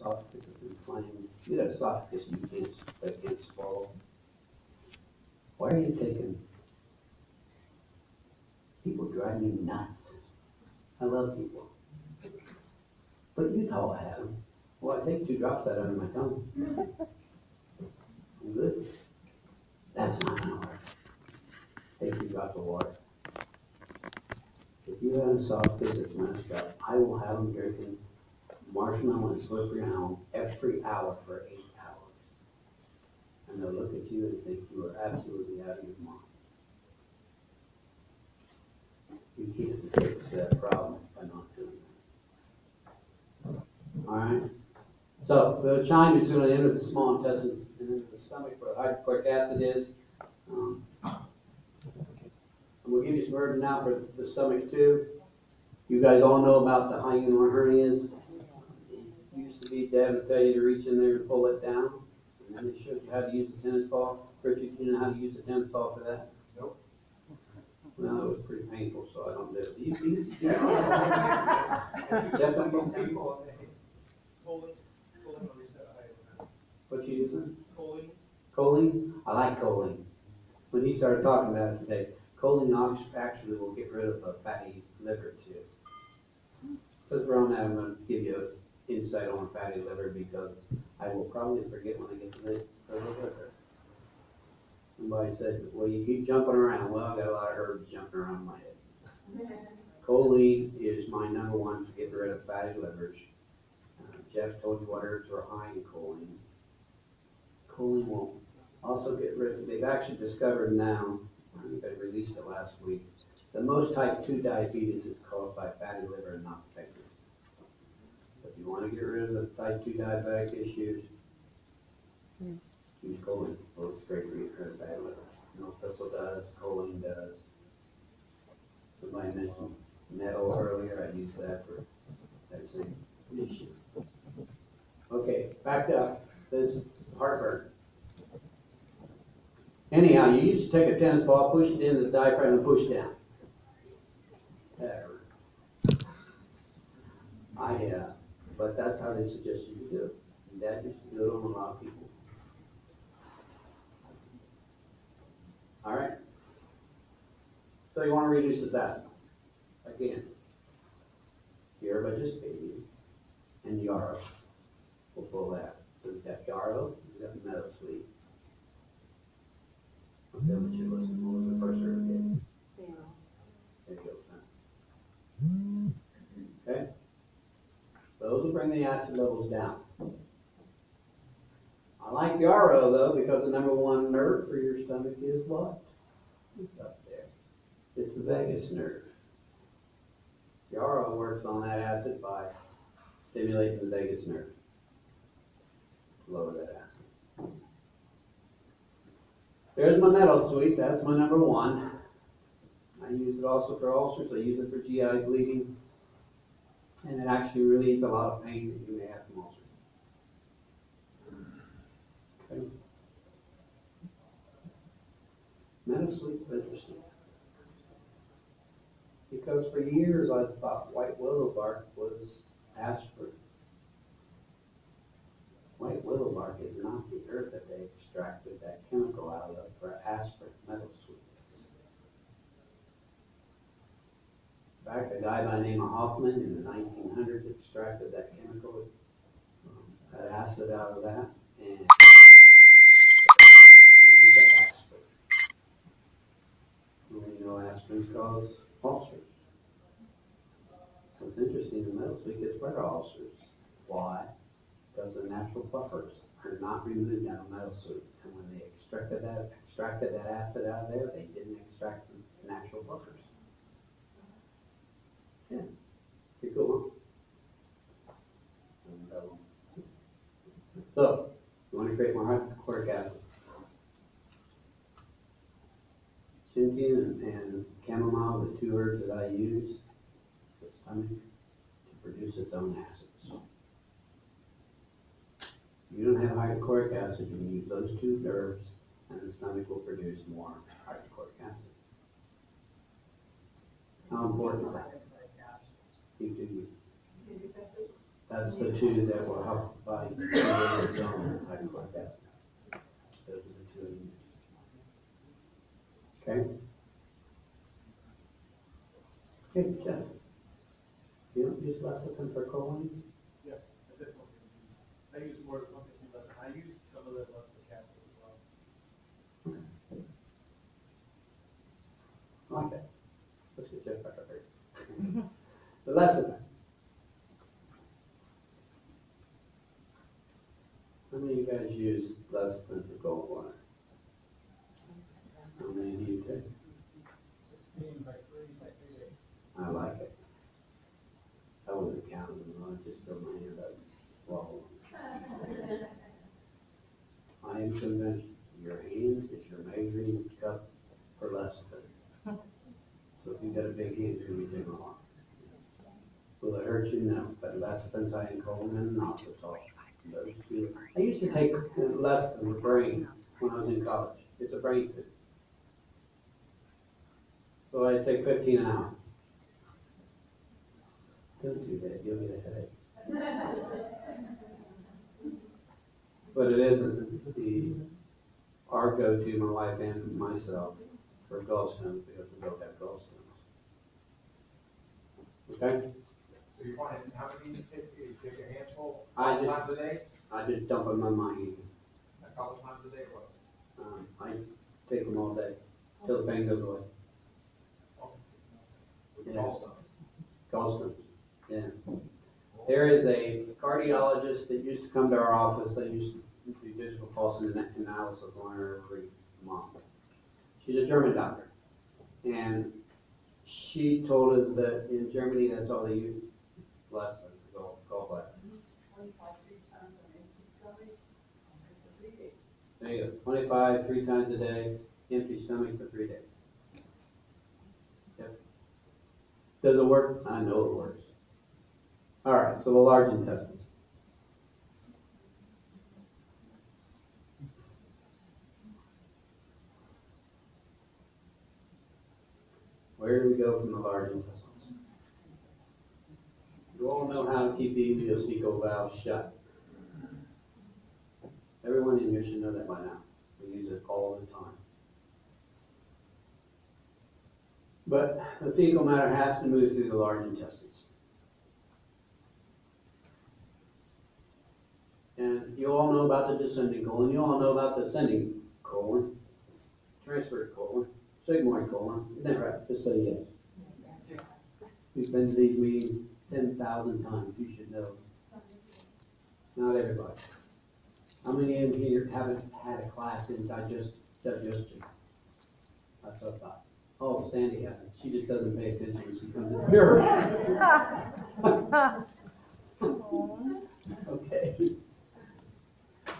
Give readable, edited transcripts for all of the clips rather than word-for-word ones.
esophagus is inflamed. You got esophagus that can't swallow. Why are you taking? People drive me nuts. I love people. But Utah had them. Well, I take 2 drops out under my tongue. I'm good. That's not gonna work. Take 2 drops of water. If you have an esophagus that's messed up, I will have them drinking marshmallow and slippery elm every hour for 8 hours. And they'll look at you and think you are absolutely out of your mind. You can't fix that problem by not doing that. Alright? So, the chime is going to enter the small intestine and into the stomach where hydrochloric acid is. And we'll give you some herbs now for the stomach too. You guys all know about the inguinal hernias. It used to be Dad would tell you to reach in there and pull it down. And then they showed you how to use the tennis ball. Richard, you know how to use the tennis ball for that? Nope. Well, it was pretty painful, so I don't do it. You Just like most people, choline reset height. What you using? Choline. Choline? I like choline. When he started talking about it today, choline actually will get rid of a fatty liver too. Since we're on that, I'm going to give you an insight on fatty liver because I will probably forget when I get to the liver. Somebody said, well, you keep jumping around. Well, I got a lot of herbs jumping around my head. Choline is my #1 to get rid of fatty livers. Jeff told you what herbs are high in choline. Choline will also get rid of, they've actually discovered now, I think they released it last week, the most type 2 diabetes is caused by fatty liver and not pancreas. If you want to get rid of the type 2 diabetic issues, use choline. Well, it's great for getting rid of fatty liver. No thistle does, choline does. Somebody mentioned nettle earlier, I use that for that same issue. Okay, back up. This heartburn. Anyhow, you used to take a tennis ball, push it into the diaphragm, and push down. Whatever. But that's how they suggest you do it. And Dad used to do it on a lot of people. All right. So you want to reduce this acid. Again, Herbal just baby and yarrow. We'll pull that. So we've got yarrow, we've got meadow sweet. Let's see what you listen. What was the first herb again? Yeah. There you go, son. Okay? Those will bring the acid levels down. I like yarrow though because the #1 nerve for your stomach is what? It's up there. It's the vagus nerve. Yarrow works on that acid by stimulating the vagus nerve. Lower that acid. There's my meadow sweet. That's my #1. I use it also for ulcers. I use it for GI bleeding. And it actually relieves a lot of pain that you may have from ulcers. Okay. Meadow sweet is interesting. Because for years I thought white willow bark was aspirin. White willow bark is not the herb that they extracted that chemical out of for aspirin, meadow sweet. In fact, a guy by the name of Hoffman in the 1900s extracted that chemical, that acid out of that, and aspirin. We know aspirins cause ulcers. What's interesting, the meadow sweet gets rid of ulcers. Why? Because the natural buffers are not removed out of meadow sweet. And when they extracted that acid out of there, they didn't extract the natural buffers. Yeah, pretty cool, huh? So, you want to create more hydrochloric acid. Gentian and chamomile, the 2 herbs that I use for the stomach to produce its own acids. If you don't have hydrochloric acid, you can use those 2 herbs and the stomach will produce more hydrochloric acid. How important is that? You do. That's the two that will help the body control its own hydrochloric acid. Those are the two. Okay? Okay, Jeff. You don't use lecithin for choline? Yeah, I said one thing. I use more than one thing less. I use some of that less than capital as well. I like that. Let's get Jeff back up here. The lecithin. How many of you guys use lecithin for cold water? How many do you take? 16 by 3 by 3 days. I like it. I wasn't counting them, I just throw my hand up. Whoa. I am convinced your hand is your measuring cup for lecithin. So if you got a big hand, it's gonna be too long. Will it hurt you? No, but lecithin's high in choline and inositol. I used to take lecithin for brain when I was in college. It's a brain food. So I take 15 an hour. Don't do that, you'll get a headache. But it isn't our go-to, my wife and myself, for gallstones because we both have gallstones. Okay? So you want, how many do you take? You take a handful, I couple just- times a day? I just dump them on my hand. A couple times a day, what? I take them all day till the pain goes away. With Yeah. gallstones? Gallstones, yeah. There is a cardiologist that used to come to our office. I used to do digital pulse and analysis on her every month. She's a German doctor. And she told us that in Germany, that's all they use, less than gallbladder. There you go, 25, 3 times a day, empty stomach for 3 days. Yep. Does it work? I know it works. All right, so the large intestines. Where do we go from the large intestines? You all know how to keep the ileocecal valve shut. Everyone in here should know that by now. We use it all the time. But the fecal matter has to move through the large intestines. And you all know about the descending colon. You all know about the ascending colon, transverse colon, sigmoid colon. Isn't that right? Just say yes. We've been to these meetings 10,000 times. You should know. Not everybody. How many in here haven't had a class in digestion? That's what I thought. Oh, Sandy hasn't. She just doesn't pay attention when she comes in here. Okay.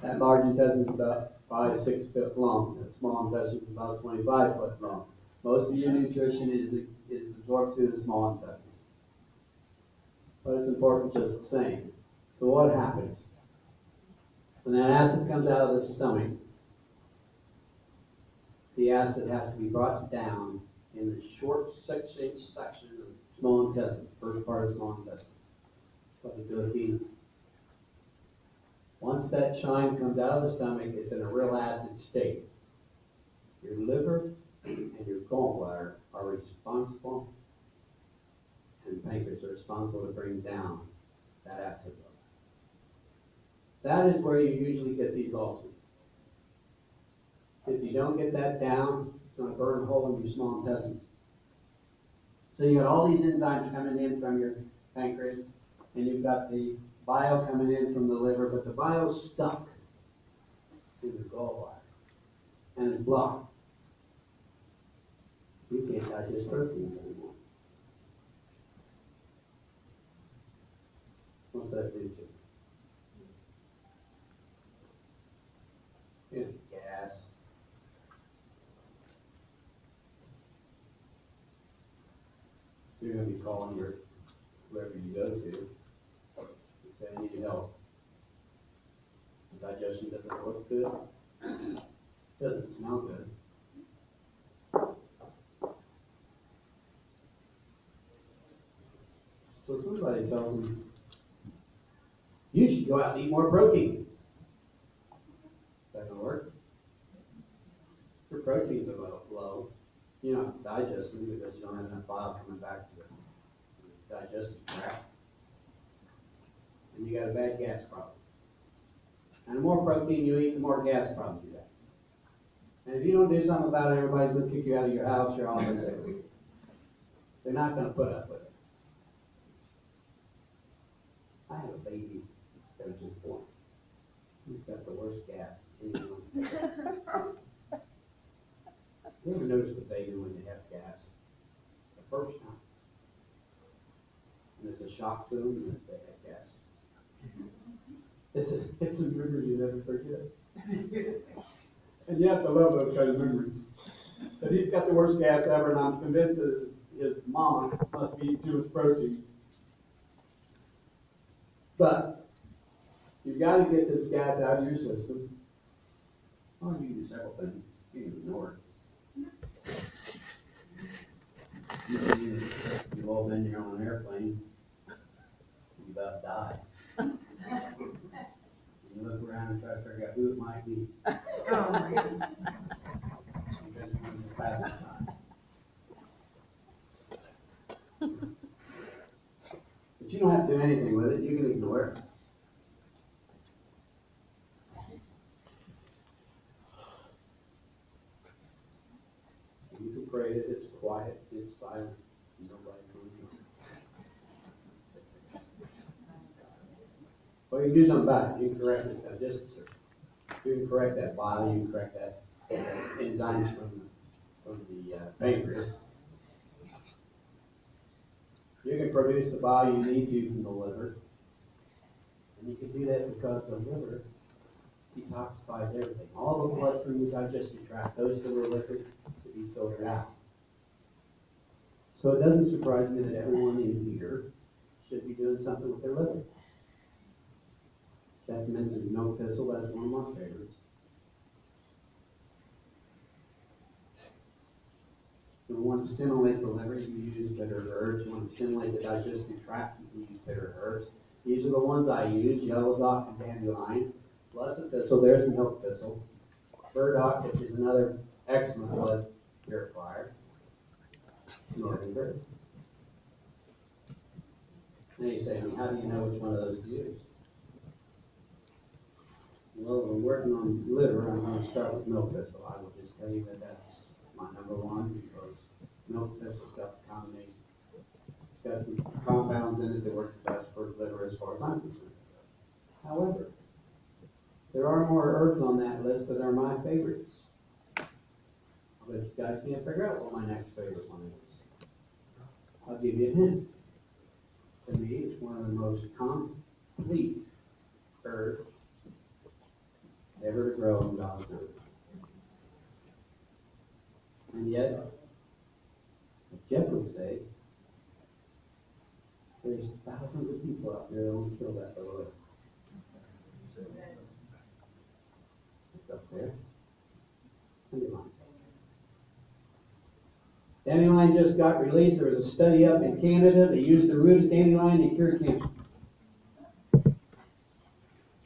That large intestine is about 5, 6 feet long. That small intestine is about 25 foot long. Most of your nutrition is absorbed through the small intestines. But it's important just the same. So what happens? When that acid comes out of the stomach, the acid has to be brought down in the short 6-inch section of small intestines, first part of small intestines. What we do it easy. Once that chine comes out of the stomach, it's in a real acid state. Your liver and your gallbladder are responsible, and pancreas are responsible to bring down that acid level. That is where you usually get these ulcers. If you don't get that down, it's going to burn a hole in your small intestines. So you got all these enzymes coming in from your pancreas, and you've got the bile coming in from the liver, but the bile's stuck in the gallbladder, and it's blocked. You can't digest proteins anymore. What's that do to you? It's gas. You're going to be calling your whoever you go to and say, I need help. The digestion doesn't look good. Doesn't smell good. So somebody tells me, You should go out and eat more protein. That gonna work? Your proteins are low. You're not digesting because you don't have enough bile coming back to the digestive tract. And you got a bad gas problem. And the more protein you eat, the more gas problems you have. And if you don't do something about it, everybody's gonna kick you out of your house, your office, everything. They're not gonna put up with it. I have a baby that was just born. He's got the worst gas anyone. You ever notice the baby when they have gas? The first time. And it's a shock to them that they have gas. It's a memory you never forget. And you have to love those kind of memories. But he's got the worst gas ever, and I'm convinced that his mama must be eating too much protein. But you've got to get this gas out of your system. Oh, you can do several things. You can ignore it. You've all been here on an airplane. You about die. You look around and try to figure out who it might be. Because you want to pass the time. But you don't have to do anything with it. You can ignore it. You can pray that it's quiet, it's silent, nobody comes on. Well, you can do something about it. You can correct it digestive system. You can correct that bile, you can correct that enzymes from the pancreas. You can produce the bile you need to from the liver. And you can do that because the liver detoxifies everything. All the blood through the digestive tract, those that are liquid, to be filtered out. So it doesn't surprise me that everyone in here should be doing something with their liver. Jeff mentioned milk thistle, that's one of my favorites. If you want to stimulate the liver, you use bitter herbs. You want to stimulate the digestive tract, you can use bitter herbs. These are the ones I use, yellow dock and dandelion. Blessed thistle, there's milk thistle. Burdock, which is another excellent blood purifier. Northern bird. Now you say, how do you know which one of those to use? Well, we're working on liver. I'm going to start with milk thistle. I will just tell you that that's my number one because milk thistle's got the combination. It's got the compounds in it that work the best for liver as far as I'm concerned. However, there are more herbs on that list that are my favorites. I bet you guys can't figure out what my next favorite one is. I'll give you a hint. To me, it's one of the most complete herbs ever to grow in God's earth. And yet, as Jeff would say, there's thousands of people out there that don't kill that little herb. It's up there. Dandelion. Dandelion just got released. There was a study up in Canada. They used the root of dandelion to cure cancer.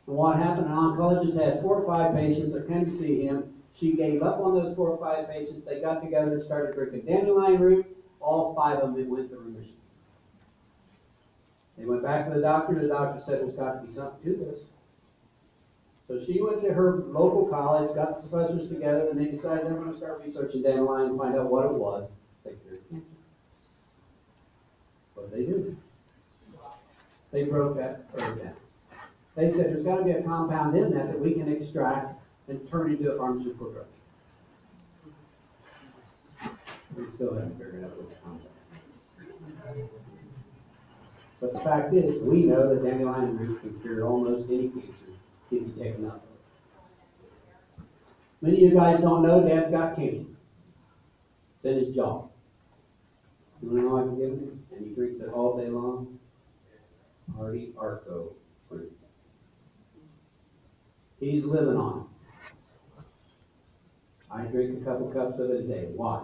And what happened, an oncologist had 4 or 5 patients that came to see him. She gave up on those 4 or 5 patients. They got together and started drinking dandelion root. All 5 of them went to remission. They went back to the doctor. The doctor said there's got to be something to this. So she went to her local college, got the professors together, and they decided they were going to start researching dandelion and find out what it was that cured cancer. What did they do? They broke that herb down. They said there's got to be a compound in that we can extract and turn into a pharmaceutical drug. We still haven't figured out which compound. But the fact is, we know that dandelion root can cure almost any cancer if you take enough of it. Many of you guys don't know Dad's got cancer. It's in his jaw. You want to know I can give him? And he drinks it all day long. Hardy Arco fruit. He's living on it. I drink a couple cups of it a day. Why?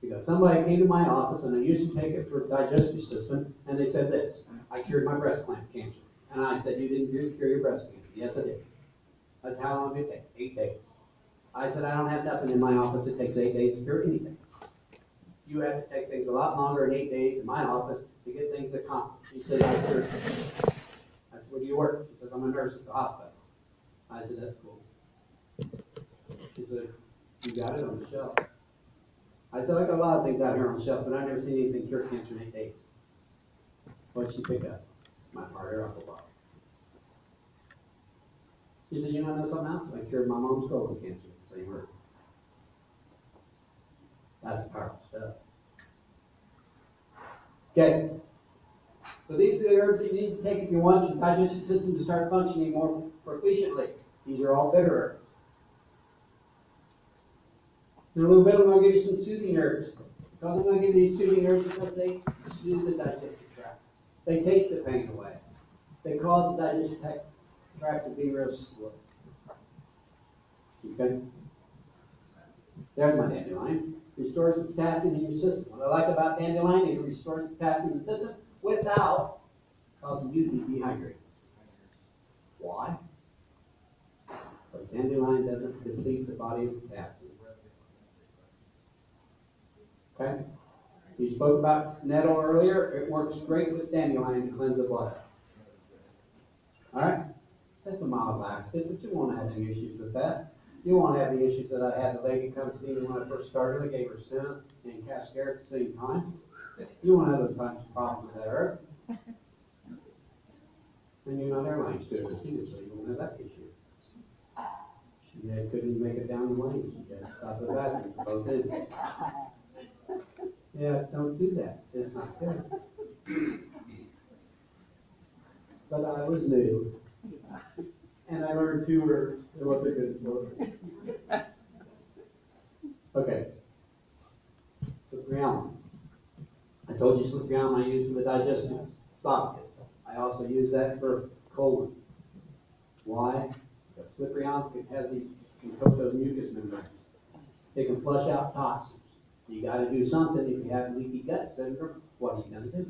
Because somebody came to my office and I used to take it for digestive system, and they said this: I cured my breast cancer. And I said, you didn't cure your breast cancer. Yes, I did. I said, how long did it take? 8 days. I said, I don't have nothing in my office that takes 8 days to cure anything. You have to take things a lot longer than 8 days in my office to get things accomplished. He said, I said, where do you work? She says, I'm a nurse at the hospital. I said, that's cool. She said, you got it on the shelf. I said, I got a lot of things out here on the shelf, but I've never seen anything cure cancer in 8 days. What'd she pick up? My partner off the box. She said, you know something else? I cured my mom's colon cancer with the same herb. That's powerful stuff. Okay. So these are the herbs that you need to take if you want your digestive system to start functioning more proficiently. These are all bitter herbs. In a little bit, I'm going to give you some soothing herbs. Because I'm going to give you these soothing herbs because they soothe the digestive tract. They take the pain away. They cause the digestive tract to be real slow. Okay? There's my dandelion. Restores the potassium in your system. What I like about dandelion is it restores the potassium in the system without causing you to be dehydrated. Why? Because dandelion doesn't deplete the body of potassium. Okay? You spoke about nettle earlier. It works great with dandelion to cleanse the blood. Alright? That's a mild laxative, but you won't have any issues with that. You won't have the issues that I had the lady come see me when I first started. I gave her Senna and Cascare at the same time. You won't have those types of problems with that herb. And you're not airline stewardess either, so you won't have that issue. She couldn't make it down the lane. She had to stop at the bathroom both in. Yeah, don't do that. It's not good. But I was new. And I learned 2 words and what they're good for. Okay. Slippery elm. I told you slippery elm I use for the digestive esophagus. I also use that for colon. Why? Because slippery elm can coat those mucous membranes. They can flush out toxins. You got to do something if you have leaky gut syndrome. What are you going to do?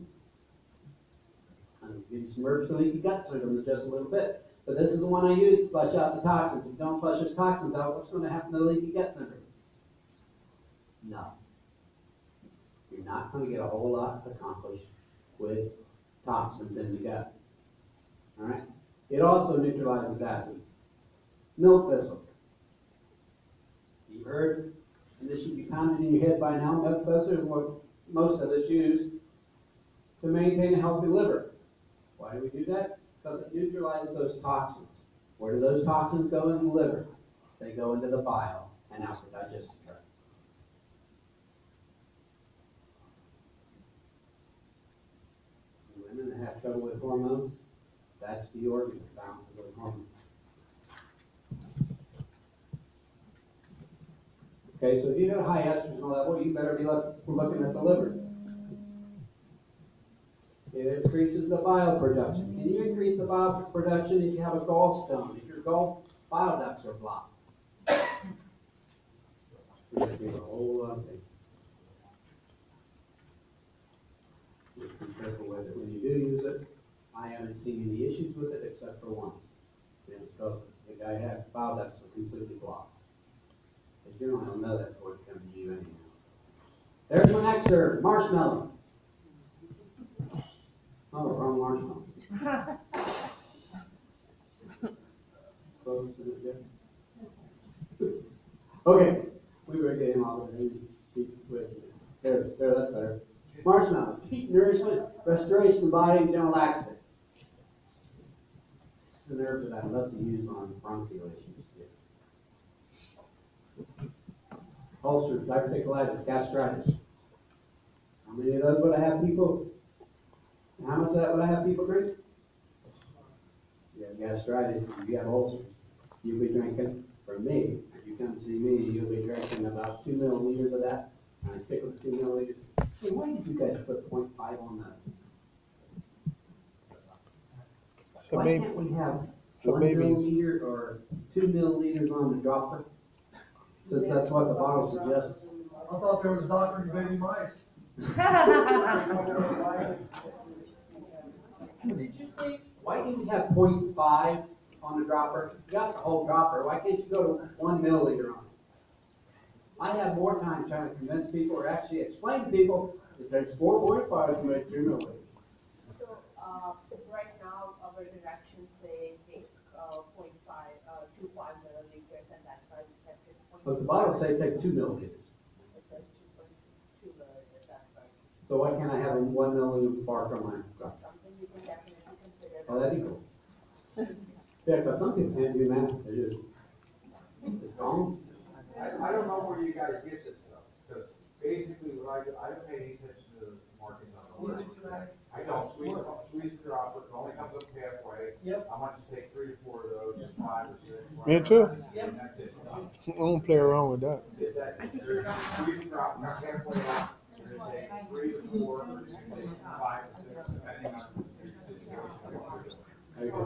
I'm going to give you some herbs for leaky gut syndrome in just a little bit. But this is the one I use to flush out the toxins. If you don't flush those toxins out, what's going to happen to leaky gut syndrome? No. You're not going to get a whole lot accomplished with toxins in the gut. All right? It also neutralizes acids. Milk thistle. You've heard, and this should be pounded in your head by now, milk thistle is what most of us use to maintain a healthy liver. Why do we do that? Because it neutralizes those toxins. Where do those toxins go in the liver? They go into the bile and out the digestive tract. Women that have trouble with hormones, that's the organ that balances those hormones. Okay, so if you have a high estrogen level, you better be looking at the liver. It increases the bile production. Can you increase the bile production if you have a gallstone, if your bile ducts are blocked? You're going to do a whole lot of things. Just be careful with it. When you do use it, I haven't seen any issues with it except for once. And it's because the guy had bile ducts were completely blocked. But you don't know that before it comes to you anyhow. There's my next herb, marshmallow. Oh, wrong marshmallow. Close to it, yeah. Okay, we better get him off of there. There, that's better. Marshmallow, heat, nourishment, restoration of the body, and general laxative. This is an herb that I love to use on bronchial issues too. Ulcers, diverticulitis, gastritis. How many of those would I have people? How much of that would I have people drink? You have gastritis, you have ulcers. You'll be drinking, from me, if you come see me, you'll be drinking about 2 milliliters of that. And I stick with 2 milliliters. Hey, why did you guys put 0.5 on that? Why can't we have 1 milliliter or 2 milliliters on the dropper? Since that's what the bottle suggests. I thought there was doctoring baby mice. Did you say why do you have 0.5 on the dropper? You got the whole dropper, why can't you go to 1 milliliter on it? I have more time trying to convince people or actually explain to people that there's 4.5 to make 2 milliliters. So, right now, our directions say take, 0.5, to 5 milliliters, and that's why we kept it. But the bottle say take 2 milliliters. It says 2.2 milliliters, that's right. So why can't I have a 1 milliliter bark on my dropper? Something we can definitely consider. Oh, that'd be cool. Yeah, because some people can't do math, they just, it's wrong. I don't know where you guys get this stuff, because basically what I do, I don't pay any attention to the markings on the order. I don't squeeze the dropper, it only comes up halfway. Yep. I want to take 3 or 4 of those, just 5 or 6. Me too. And that's it. I don't play around with that. Squeeze the dropper, not halfway out, and then take 3 to 4, and then 5 to 6, depending on the situation. There you go.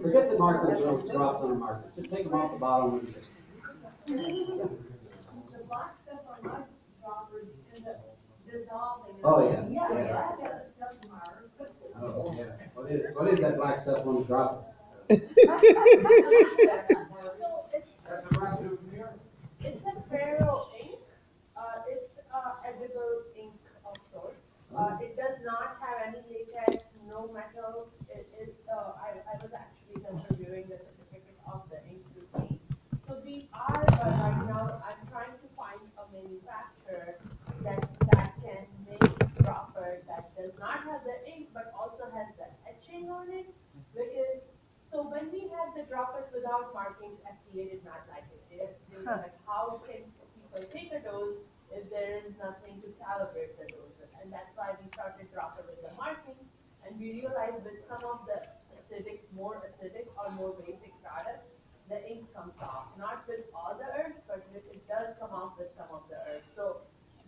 Forget the markers, don't drop on the markers, just take them off the bottom of the. The black stuff on my droppers ends up dissolving. Oh, yeah. Yeah, Yeah. yeah, that stuff tomorrow. Oh, yeah. What is that black stuff on the dropper? So it's, That's the rest of it here. it's a ferro ink, it's, edible ink of sorts. It does not have any latex, no metals, I was actually just reviewing the certificate of the ink routine. So we are, right now, I'm trying to find a manufacturer that can make dropper that does not have the ink, but also has the etching on it. Because, so when we had the droppers without markings, FDA did not like it. They were like, how can people take a dose if there is nothing to calibrate the dose with? And that's why we started dropper with the markings, and we realized with some of the more acidic or more basic products, the ink comes off. Not with all the herbs, but it does come off with some of the herbs. So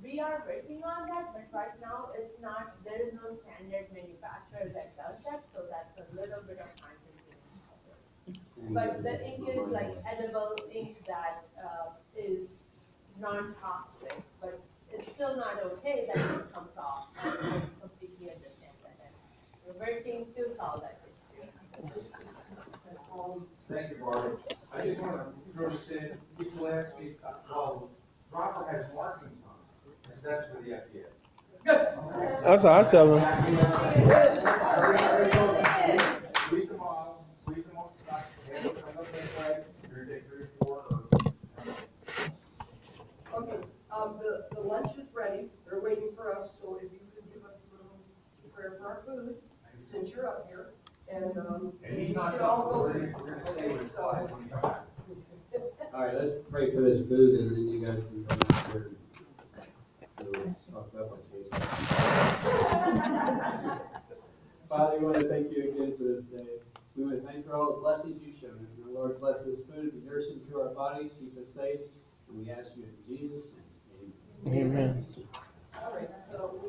we are working on that, but right now it's not, there is no standard manufacturer that does that, so that's a little bit of time consuming. But the ink is like edible ink that is non-toxic, but it's still not okay that it comes off. I completely understand that, and we're working to solve that issue. Thank you, Barbara. I just want to throw this in, people ask me, well, dropper has markings on it, and that's for the FDA. That's how I tell them. Squeeze them off the top, hand them up that way, you're gonna take 3 or 4. Okay, the lunch is ready, they're waiting for us, so if you could give us a little prayer for our food, since you're up here, and, And he's you not can all done, go. we're gonna stay with So, when you come back. All right, let's pray for this food and then you guys can come out here and we'll talk about what you. Father, we want to thank you again for this day. We want to thank you for all the blessings you've shown us. And Lord, bless this food, be nourishing to our bodies, keep us safe. And we ask you in Jesus' name. Amen. Amen. all right, so